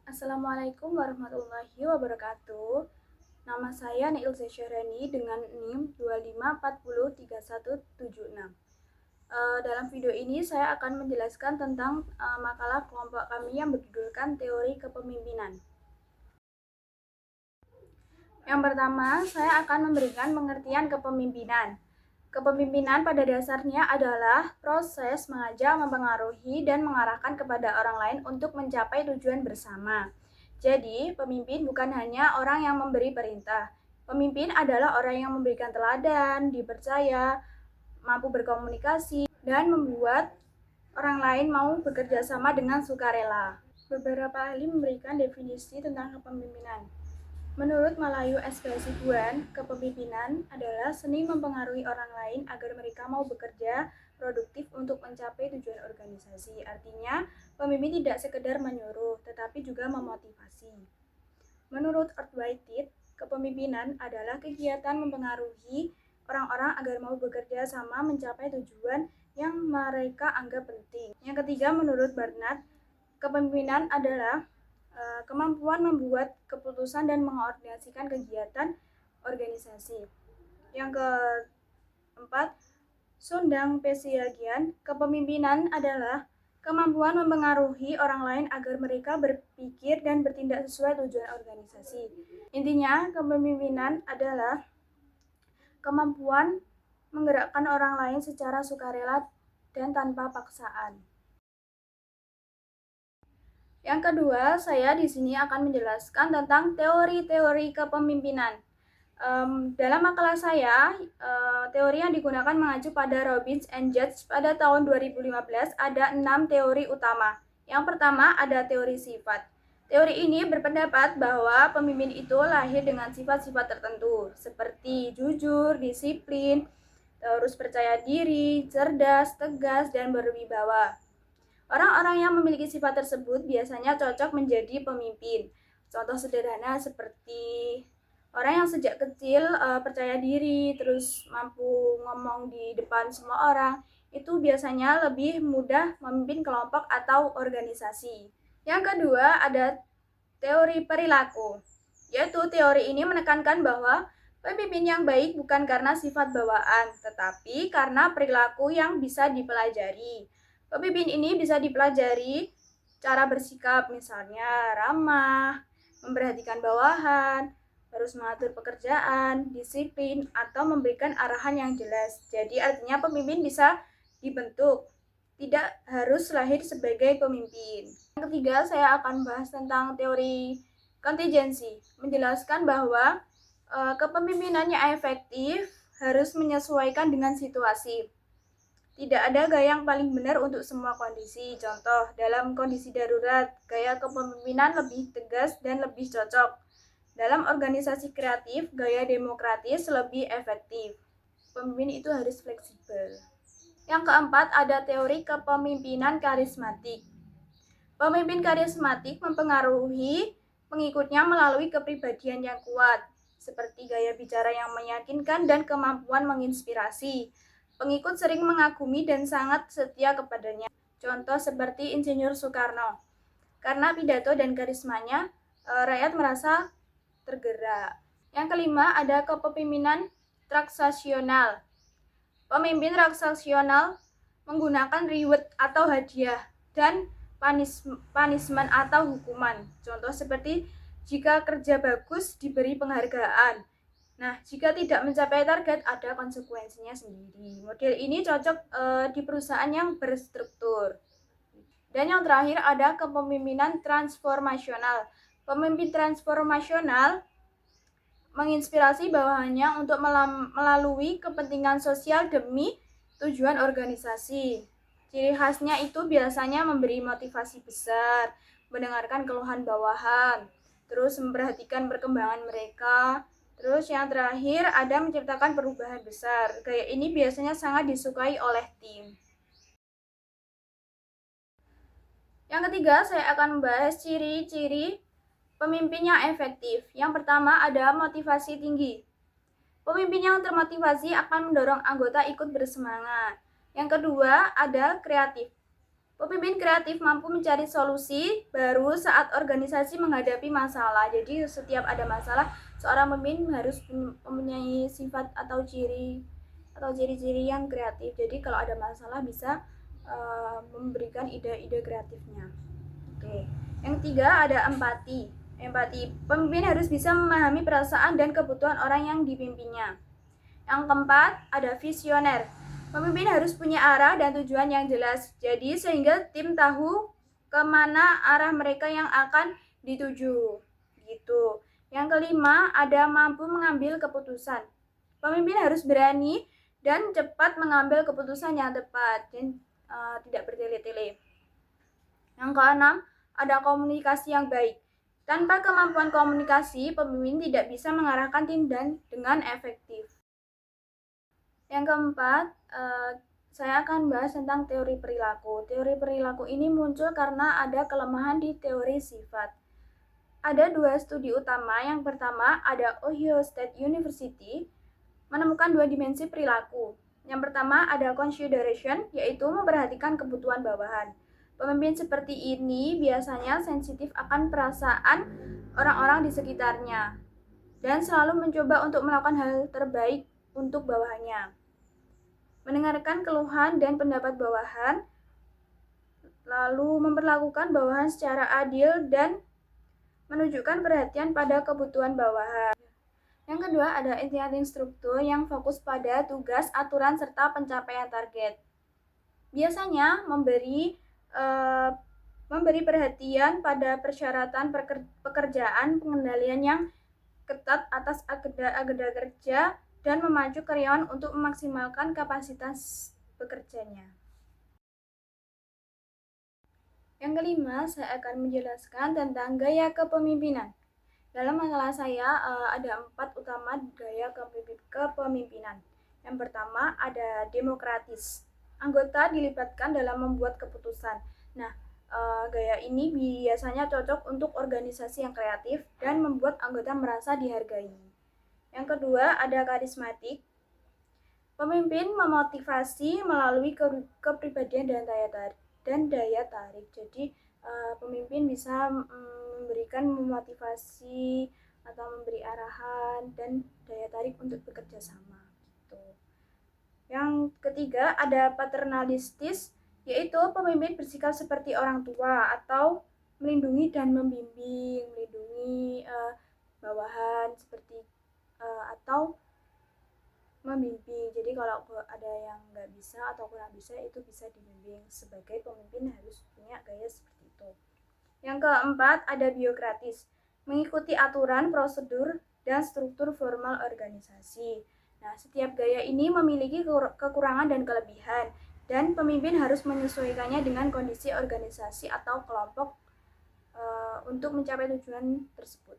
Assalamualaikum warahmatullahi wabarakatuh. Nama saya Neilza Syahrani dengan NIM 254037176. Dalam video ini saya akan menjelaskan tentang makalah kelompok kami yang berjudulkan Teori Kepemimpinan. Yang pertama, saya akan memberikan pengertian kepemimpinan. Kepemimpinan pada dasarnya adalah proses mengajak, mempengaruhi, dan mengarahkan kepada orang lain untuk mencapai tujuan bersama. Jadi, pemimpin bukan hanya orang yang memberi perintah. Pemimpin adalah orang yang memberikan teladan, dipercaya, mampu berkomunikasi, dan membuat orang lain mau bekerja sama dengan sukarela. Beberapa ahli memberikan definisi tentang kepemimpinan. Menurut Malayu S. Hasibuan, kepemimpinan adalah seni mempengaruhi orang lain agar mereka mau bekerja produktif untuk mencapai tujuan organisasi. Artinya, pemimpin tidak sekedar menyuruh, tetapi juga memotivasi. Menurut Whitehead, kepemimpinan adalah kegiatan mempengaruhi orang-orang agar mau bekerja sama mencapai tujuan yang mereka anggap penting. Yang ketiga, menurut Barnard, kepemimpinan adalah kemampuan membuat keputusan dan mengkoordinasikan kegiatan organisasi. Yang keempat, Sundang Pesiagian, kepemimpinan adalah kemampuan mempengaruhi orang lain agar mereka berpikir dan bertindak sesuai tujuan organisasi. Intinya, kepemimpinan adalah kemampuan menggerakkan orang lain secara sukarela dan tanpa paksaan. Yang kedua, saya di sini akan menjelaskan tentang teori-teori kepemimpinan. Dalam makalah saya, teori yang digunakan mengacu pada Robbins and Judge pada tahun 2015 ada 6 teori utama. Yang pertama ada teori sifat. Teori ini berpendapat bahwa pemimpin itu lahir dengan sifat-sifat tertentu, seperti jujur, disiplin, terus percaya diri, cerdas, tegas, dan berwibawa. Orang-orang yang memiliki sifat tersebut biasanya cocok menjadi pemimpin. Contoh sederhana seperti orang yang sejak kecil percaya diri, terus mampu ngomong di depan semua orang, itu biasanya lebih mudah memimpin kelompok atau organisasi. Yang kedua ada teori perilaku, yaitu teori ini menekankan bahwa pemimpin yang baik bukan karena sifat bawaan, tetapi karena perilaku yang bisa dipelajari. Pemimpin ini bisa dipelajari cara bersikap, misalnya ramah, memperhatikan bawahan, terus mengatur pekerjaan, disiplin, atau memberikan arahan yang jelas. Jadi artinya pemimpin bisa dibentuk, tidak harus lahir sebagai pemimpin. Yang ketiga, saya akan bahas tentang teori kontingensi, menjelaskan bahwa kepemimpinan yang efektif harus menyesuaikan dengan situasi. Tidak ada gaya yang paling benar untuk semua kondisi. Contoh, dalam kondisi darurat, gaya kepemimpinan lebih tegas dan lebih cocok. Dalam organisasi kreatif, gaya demokratis lebih efektif. Pemimpin itu harus fleksibel. Yang keempat, ada teori kepemimpinan karismatik. Pemimpin karismatik mempengaruhi pengikutnya melalui kepribadian yang kuat, seperti gaya bicara yang meyakinkan dan kemampuan menginspirasi. Pengikut sering mengagumi dan sangat setia kepadanya. Contoh seperti Insinyur Soekarno. Karena pidato dan karismanya, rakyat merasa tergerak. Yang kelima ada kepemimpinan transaksional. Pemimpin transaksional menggunakan reward atau hadiah dan punishment atau hukuman. Contoh seperti jika kerja bagus diberi penghargaan. Nah, jika tidak mencapai target ada konsekuensinya sendiri. Model ini cocok di perusahaan yang berstruktur. Dan yang terakhir ada kepemimpinan transformasional. Pemimpin transformasional menginspirasi bawahannya untuk melalui kepentingan sosial demi tujuan organisasi. Ciri khasnya itu biasanya memberi motivasi besar, mendengarkan keluhan bawahan, terus memperhatikan perkembangan mereka. Terus yang terakhir ada menciptakan perubahan besar. Gaya ini biasanya sangat disukai oleh tim. Yang ketiga, saya akan membahas ciri-ciri pemimpin yang efektif. Yang pertama ada motivasi tinggi. Pemimpin yang termotivasi akan mendorong anggota ikut bersemangat. Yang kedua ada kreatif. Pemimpin kreatif mampu mencari solusi baru saat organisasi menghadapi masalah. Jadi setiap ada masalah, seorang pemimpin harus mempunyai sifat atau ciri-ciri yang kreatif. Jadi kalau ada masalah bisa memberikan ide-ide kreatifnya. Oke. Yang ketiga ada empati. Empati. Pemimpin harus bisa memahami perasaan dan kebutuhan orang yang dipimpinnya. Yang keempat ada visioner. Pemimpin harus punya arah dan tujuan yang jelas. Jadi sehingga tim tahu kemana arah mereka yang akan dituju. Gitu. Yang kelima ada mampu mengambil keputusan. Pemimpin harus berani dan cepat mengambil keputusan yang tepat dan tidak bertele-tele. Yang keenam, ada komunikasi yang baik. Tanpa kemampuan komunikasi, pemimpin tidak bisa mengarahkan tim dan dengan efektif. Yang keempat, saya akan bahas tentang teori perilaku. Teori perilaku ini muncul karena ada kelemahan di teori sifat. Ada dua studi utama. Yang pertama, ada Ohio State University menemukan dua dimensi perilaku. Yang pertama ada consideration, yaitu memperhatikan kebutuhan bawahan. Pemimpin seperti ini biasanya sensitif akan perasaan orang-orang di sekitarnya dan selalu mencoba untuk melakukan hal terbaik untuk bawahannya. Mendengarkan keluhan dan pendapat bawahan, lalu memperlakukan bawahan secara adil dan menunjukkan perhatian pada kebutuhan bawahan. Yang kedua ada thinking struktur yang fokus pada tugas, aturan, serta pencapaian target. Biasanya memberi perhatian pada persyaratan pekerjaan, pengendalian yang ketat atas agenda kerja, dan memacu karyawan untuk memaksimalkan kapasitas bekerjanya. Yang kelima, saya akan menjelaskan tentang gaya kepemimpinan. Dalam makalah saya ada 4 utama gaya kepemimpinan. Yang pertama ada demokratis. Anggota dilibatkan dalam membuat keputusan. Nah, gaya ini biasanya cocok untuk organisasi yang kreatif dan membuat anggota merasa dihargai. Yang kedua ada karismatik. Pemimpin memotivasi melalui kepribadian dan daya tarik. Jadi pemimpin bisa memberikan memotivasi atau memberi arahan dan daya tarik untuk bekerja sama gitu. Yang ketiga ada paternalistis, yaitu pemimpin bersikap seperti orang tua atau melindungi dan membimbing, melindungi bawahan seperti atau membimbing. Jadi kalau ada yang nggak bisa atau kurang bisa, itu bisa dibimbing. Sebagai pemimpin harus punya gaya seperti itu. Yang keempat ada biokratis, mengikuti aturan, prosedur, dan struktur formal organisasi. Nah, setiap gaya ini memiliki kekurangan dan kelebihan, dan pemimpin harus menyesuaikannya dengan kondisi organisasi atau kelompok untuk mencapai tujuan tersebut.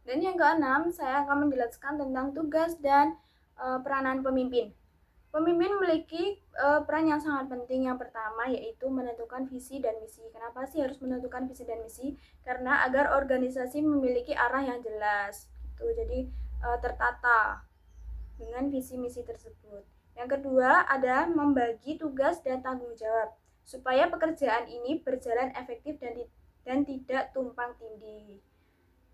Dan yang keenam, saya akan menjelaskan tentang tugas dan peranan pemimpin. Pemimpin memiliki peran yang sangat penting. Yang pertama yaitu menentukan visi dan misi. Kenapa sih harus menentukan visi dan misi? Karena agar organisasi memiliki arah yang jelas. Gitu. Jadi tertata dengan visi misi tersebut. Yang kedua ada membagi tugas dan tanggung jawab supaya pekerjaan ini berjalan efektif dan tidak tumpang tindih.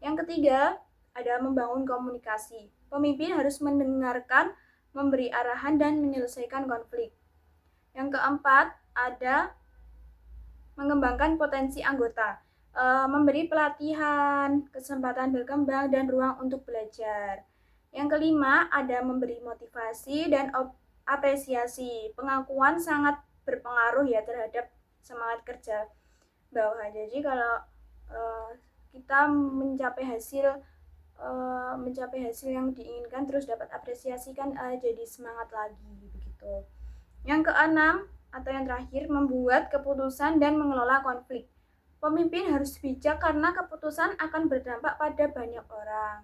Yang ketiga, ada membangun komunikasi. Pemimpin harus mendengarkan, memberi arahan, dan menyelesaikan konflik. Yang keempat, ada mengembangkan potensi anggota. Memberi pelatihan, kesempatan berkembang, dan ruang untuk belajar. Yang kelima, ada memberi motivasi dan apresiasi. Pengakuan sangat berpengaruh ya terhadap semangat kerja bawahan. Jadi kalau kita mencapai hasil yang diinginkan terus dapat apresiasi kan jadi semangat lagi begitu. Yang keenam atau yang terakhir membuat keputusan dan mengelola konflik. Pemimpin harus bijak karena keputusan akan berdampak pada banyak orang.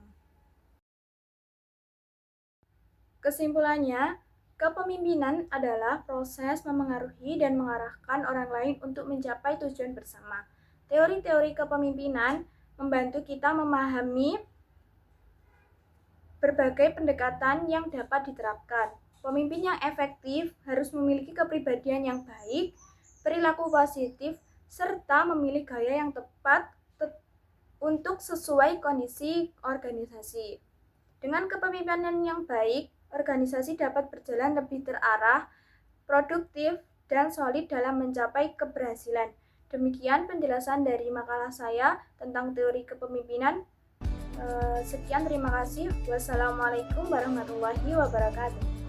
Kesimpulannya, kepemimpinan adalah proses memengaruhi dan mengarahkan orang lain untuk mencapai tujuan bersama. Teori-teori kepemimpinan membantu kita memahami berbagai pendekatan yang dapat diterapkan. Pemimpin yang efektif harus memiliki kepribadian yang baik, perilaku positif, serta memilih gaya yang tepat untuk sesuai kondisi organisasi. Dengan kepemimpinan yang baik, organisasi dapat berjalan lebih terarah, produktif, dan solid dalam mencapai keberhasilan. Demikian penjelasan dari makalah saya tentang teori kepemimpinan. Sekian, terima kasih. Wassalamualaikum warahmatullahi wabarakatuh.